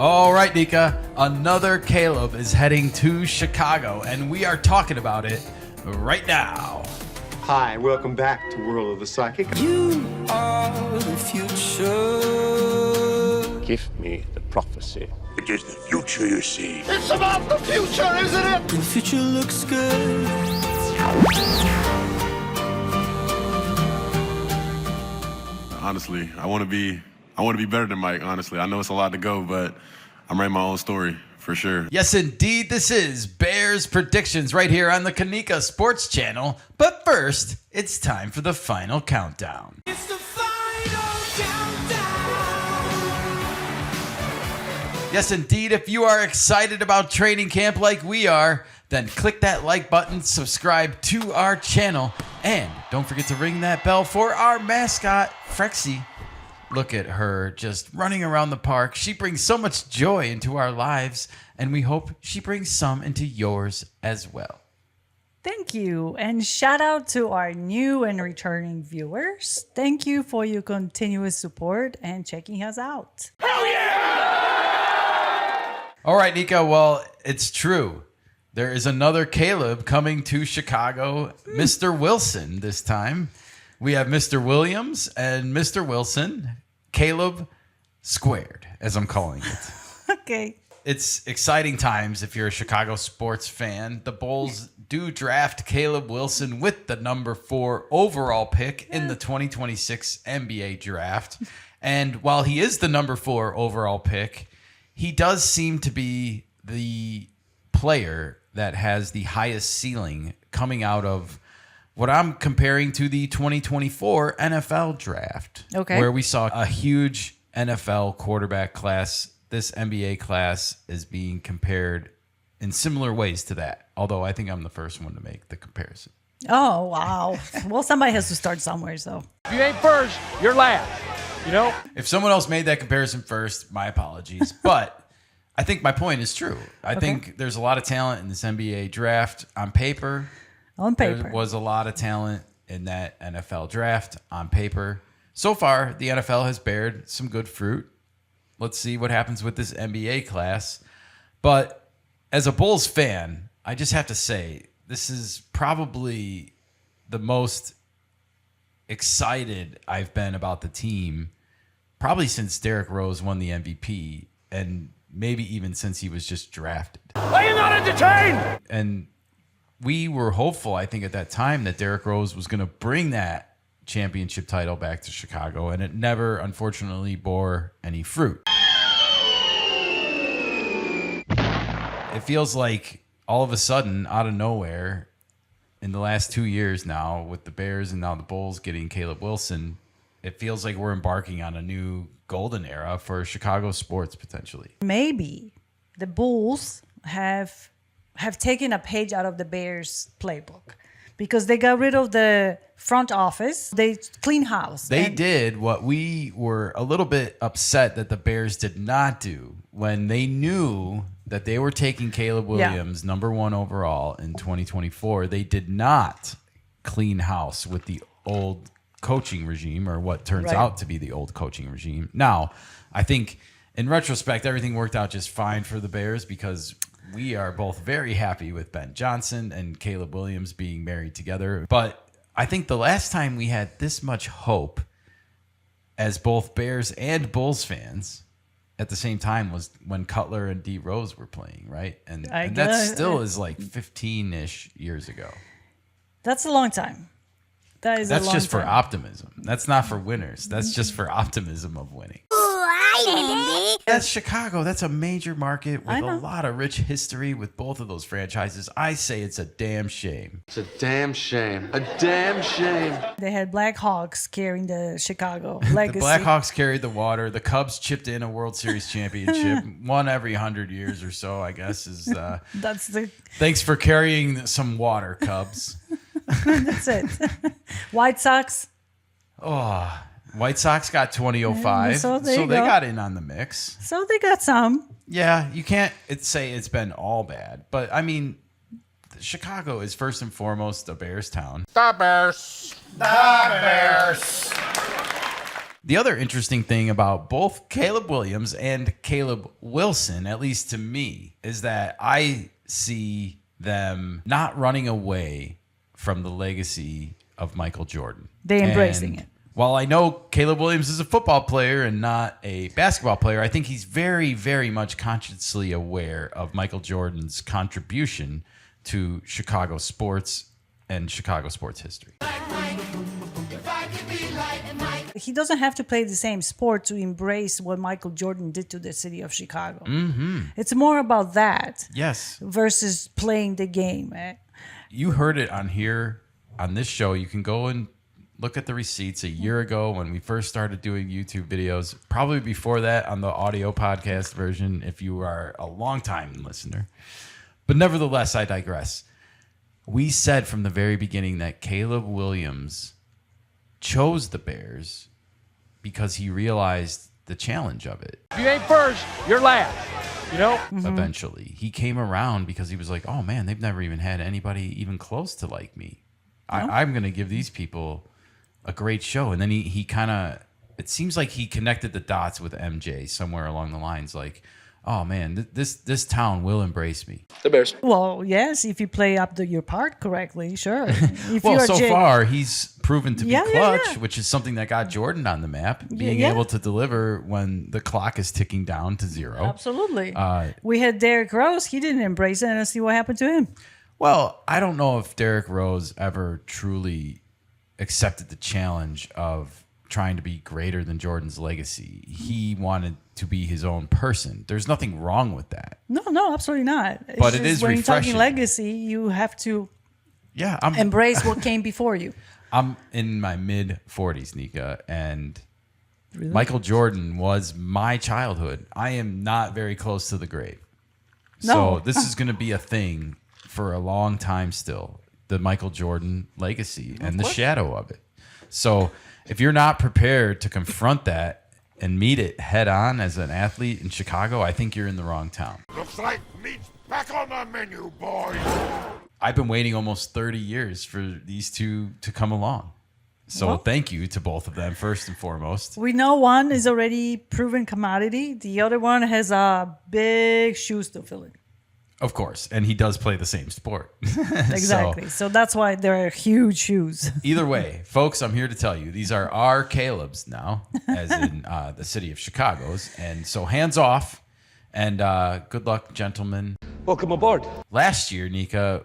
All right, Nika, another Caleb is heading to Chicago, and we are talking about it right now. Hi, welcome back to World of the Psychic. You are the future. Give me the prophecy. It is the future you see. It's about the future, isn't it? The future looks good. Honestly, I want to be better than Mike, honestly. I know it's a lot to go, but I'm writing my own story for sure. Yes, indeed, this is Bears Predictions right here on the KeNikka Sports Channel. But first, it's time for the final countdown. It's the final countdown. Yes, indeed, if you are excited about training camp like we are, then click that like button, subscribe to our channel, and don't forget to ring that bell for our mascot, Frexy. Look at her just running around the park. She brings so much joy into our lives, and we hope she brings some into yours as well. Thank you. And shout out to our new and returning viewers. Thank you for your continuous support and checking us out. All right, Nika, well, it's true. There is another Caleb coming to Chicago, Mr. Wilson this time. We have Mr. Williams and Mr. Wilson, Caleb squared, as I'm calling it. Okay. It's exciting times if you're a Chicago sports fan. The Bulls do draft Caleb Wilson with the number 4 overall pick in the 2026 NBA draft. And while he is the number 4 overall pick, he does seem to be the player that has the highest ceiling coming out of what I'm comparing to the 2024 NFL draft, where we saw a huge NFL quarterback class. This NBA class is being compared in similar ways to that, although I think I'm the first one to make the comparison. Oh, wow. Well, somebody has to start somewhere, so. If you ain't first, you're last. You know? If someone else made that comparison first, my apologies. But I think my point is true. I think there's a lot of talent in this NBA draft on paper. On paper. There was a lot of talent in that NFL draft on paper. So far, the NFL has bared some good fruit. Let's see what happens with this NBA class. But as a Bulls fan, I just have to say, this is probably the most excited I've been about the team, probably since Derrick Rose won the MVP, and maybe even since he was just drafted. Are you not entertained? And we were hopeful, I think, at that time that Derrick Rose was going to bring that championship title back to Chicago, and it never, unfortunately, bore any fruit. It feels like all of a sudden, out of nowhere, in the last 2 years now, with the Bears and now the Bulls getting Caleb Wilson, it feels like we're embarking on a new golden era for Chicago sports, potentially. Maybe the Bulls have taken a page out of the Bears playbook because they got rid of the front office. They clean house. They did what we were a little bit upset that the Bears did not do when they knew that they were taking Caleb Williams, number 1 overall in 2024. They did not clean house with the old coaching regime, or what turns out to be the old coaching regime. Now, I think in retrospect, everything worked out just fine for the Bears because we are both very happy with Ben Johnson and Caleb Williams being married together. But I think the last time we had this much hope as both Bears and Bulls fans at the same time was when Cutler and D Rose were playing, right? And that still is like 15-ish years ago. That's a long time. That's just for optimism. That's not for winners. That's just for optimism of winning. That's Chicago. That's a major market with a lot of rich history with both of those franchises. I say it's a damn shame. It's a damn shame. A damn shame. They had Black Hawks carrying the Chicago legacy. The Blackhawks carried the water. The Cubs chipped in a World Series championship. One every 100 years or so, I guess. That's the. Thanks for carrying some water, Cubs. That's it. White Sox. Oh, White Sox got 2005, so they got in on the mix. So they got some. Yeah, you can't say it's been all bad, but I mean, Chicago is first and foremost a Bears town. The Bears. The Bears. The other interesting thing about both Caleb Williams and Caleb Wilson, at least to me, is that I see them not running away from the legacy of Michael Jordan. They're embracing And it. While I know Caleb Williams is a football player and not a basketball player, I think he's very, very much consciously aware of Michael Jordan's contribution to Chicago sports and Chicago sports history. He doesn't have to play the same sport to embrace what Michael Jordan did to the city of Chicago. It's more about that Yes. versus playing the game. You heard it on here, on this show. You can go and look at the receipts a year ago when we first started doing YouTube videos, probably before that on the audio podcast version if you are a long-time listener. But nevertheless, I digress. We said from the very beginning that Caleb Williams chose the Bears because he realized the challenge of it. If you ain't first, you're last. You know? Eventually, he came around because he was like, oh man, they've never even had anybody even close to like me. I'm going to give these people a great show. And then he kind of, it seems like he connected the dots with MJ somewhere along the lines, like, oh man, this town will embrace me. The Bears. Well, yes, if you play up your part correctly, sure. If Well, you're so far he's proven to be Yeah, clutch, yeah. which is something that got Jordan on the map, being Yeah. able to deliver when the clock is ticking down to zero. Absolutely. We had Derrick Rose. He didn't embrace it, and see what happened to him. Well, I don't know if Derrick Rose ever truly accepted the challenge of trying to be greater than Jordan's legacy. He wanted to be his own person. There's nothing wrong with that. No, absolutely not. It's But it just is when you're refreshing. talking legacy, you have to Yeah, I'm embrace what came before you. I'm in my mid 40s, Nika, and Michael Jordan was my childhood. I am not very close to the grave. No. So this is going to be a thing for a long time still, the Michael Jordan legacy and the shadow of it. So if you're not prepared to confront that and meet it head on as an athlete in Chicago, I think you're in the wrong town. Looks like meat's back on the menu, boys. I've been waiting almost 30 years for these two to come along. So Well- thank you to both of them, first and foremost. We know one is already proven commodity. The other one has big shoes to fill in. Of course. And he does play the same sport. Exactly. So that's why they're huge shoes. Either way, folks, I'm here to tell you, these are our Caleb's now, as in the city of Chicago's. And so hands off and good luck, gentlemen. Welcome aboard. Last year, Nika,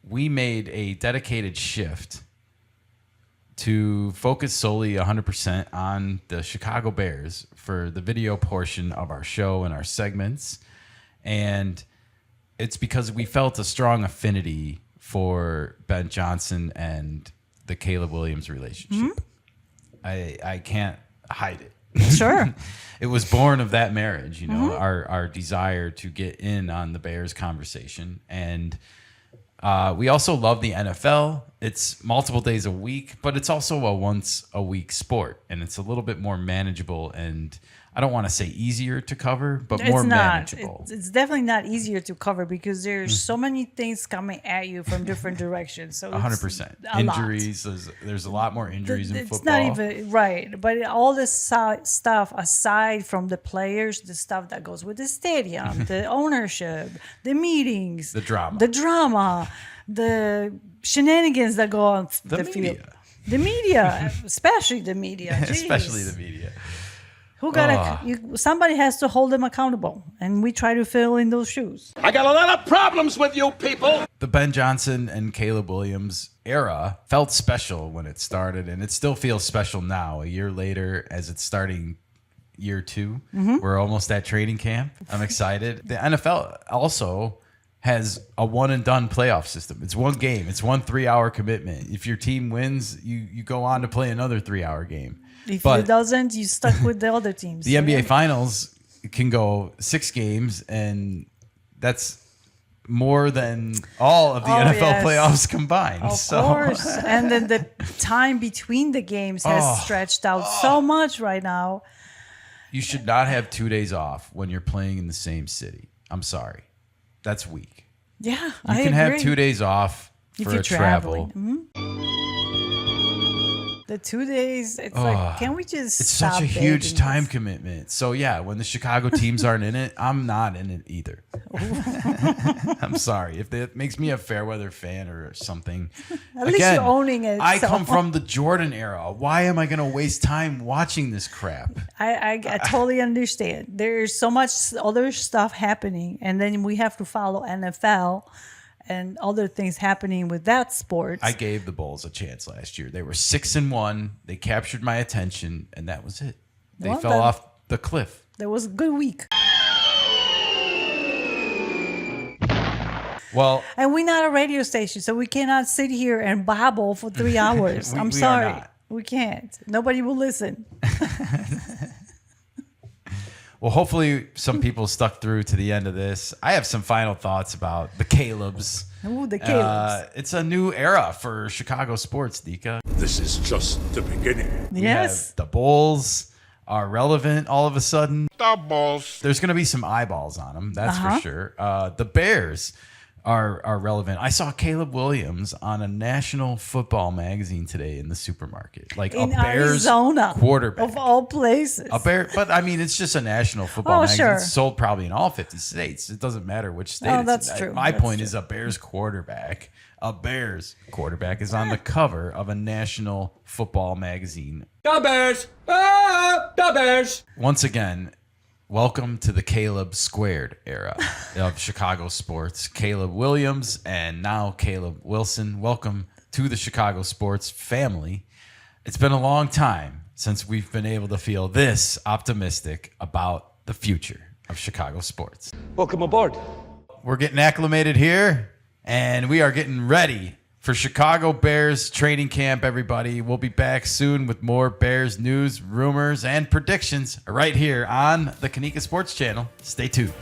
we made a dedicated shift to focus solely 100% on the Chicago Bears for the video portion of our show and our segments. And it's because we felt a strong affinity for Ben Johnson and the Caleb Williams relationship. I can't hide it. Sure. It was born of that marriage, you know, our desire to get in on the Bears conversation. And we also love the NFL. It's multiple days a week, but it's also a once a week sport. And it's a little bit more manageable and I don't want to say easier to cover, but more It's not. manageable. It's definitely not easier to cover because there's so many things coming at you from different directions. So 100%. a lot. Injuries. There's a lot more injuries in It's football. not even right, but all this stuff aside from the players, the stuff that goes with the stadium, the ownership, the meetings, The drama. the shenanigans that go on the field, media. the media, especially the media, Especially Jeez. the media. Who somebody has to hold them accountable, and we try to fill in those shoes. I got a lot of problems with you people. The Ben Johnson and Caleb Williams era felt special when it started, and it still feels special now, a year later, as it's starting year 2. We're almost at training camp. I'm excited. The NFL also has a one-and-done playoff system. It's one game. It's 1 3-hour commitment. If your team wins, you go on to play another 3-hour game. If But it doesn't, you stuck with the other teams. the NBA Finals can go 6 games, and that's more than all of the NFL yes. playoffs combined. Of so course. And then the time between the games has stretched out so much right now. you should not have 2 days off when you're playing in the same city. I'm sorry. That's weak. Yeah, You I can agree. have 2 days off If for you're a travel. traveling. The 2 days, it's like, can we just It's stop such a huge begging time this? commitment. So yeah, when the Chicago teams aren't in it, I'm not in it either. I'm sorry if that makes me a fair weather fan or something. At least you're owning it, I so. come from the Jordan era. Why am I going to waste time watching this crap? I totally understand. There's so much other stuff happening, and then we have to follow NFL and other things happening with that sport. I gave the Bulls a chance last year. They were 6-1. They captured my attention, and that was it. They Well, fell then- off the cliff. There was a good week. Well, And we're not a radio station, so we cannot sit here and babble for 3 hours. We I'm are sorry. not. We can't. Nobody will listen. well, hopefully some people stuck through to the end of this. I have some final thoughts about the Calebs. Ooh, the Calebs. It's a new era for Chicago sports, Dika. This is just the beginning. We Yes. have the Bulls are relevant all of a sudden. The balls. There's going to be some eyeballs on them, that's for sure. The Bears are relevant. I saw Caleb Williams on a National Football magazine today in the supermarket, like In a Bears Arizona, quarterback. of all places. A Bear, but I mean, it's just a National Football Oh, magazine. sure. It's sold probably in all 50 states. It doesn't matter which state. Oh, it's that's in. true. My That's point true. is, a Bears quarterback. A Bears quarterback is on the cover of a National Football magazine. The Bears! Ah, the Bears! Once again, welcome to the Caleb Squared era of Chicago sports. Caleb Williams and now Caleb Wilson. Welcome to the Chicago sports family. It's been a long time since we've been able to feel this optimistic about the future of Chicago sports. Welcome aboard. We're getting acclimated here, and we are getting ready for Chicago Bears training camp, everybody. We'll be back soon with more Bears news, rumors, and predictions right here on the KeNikka Sports Channel. Stay tuned.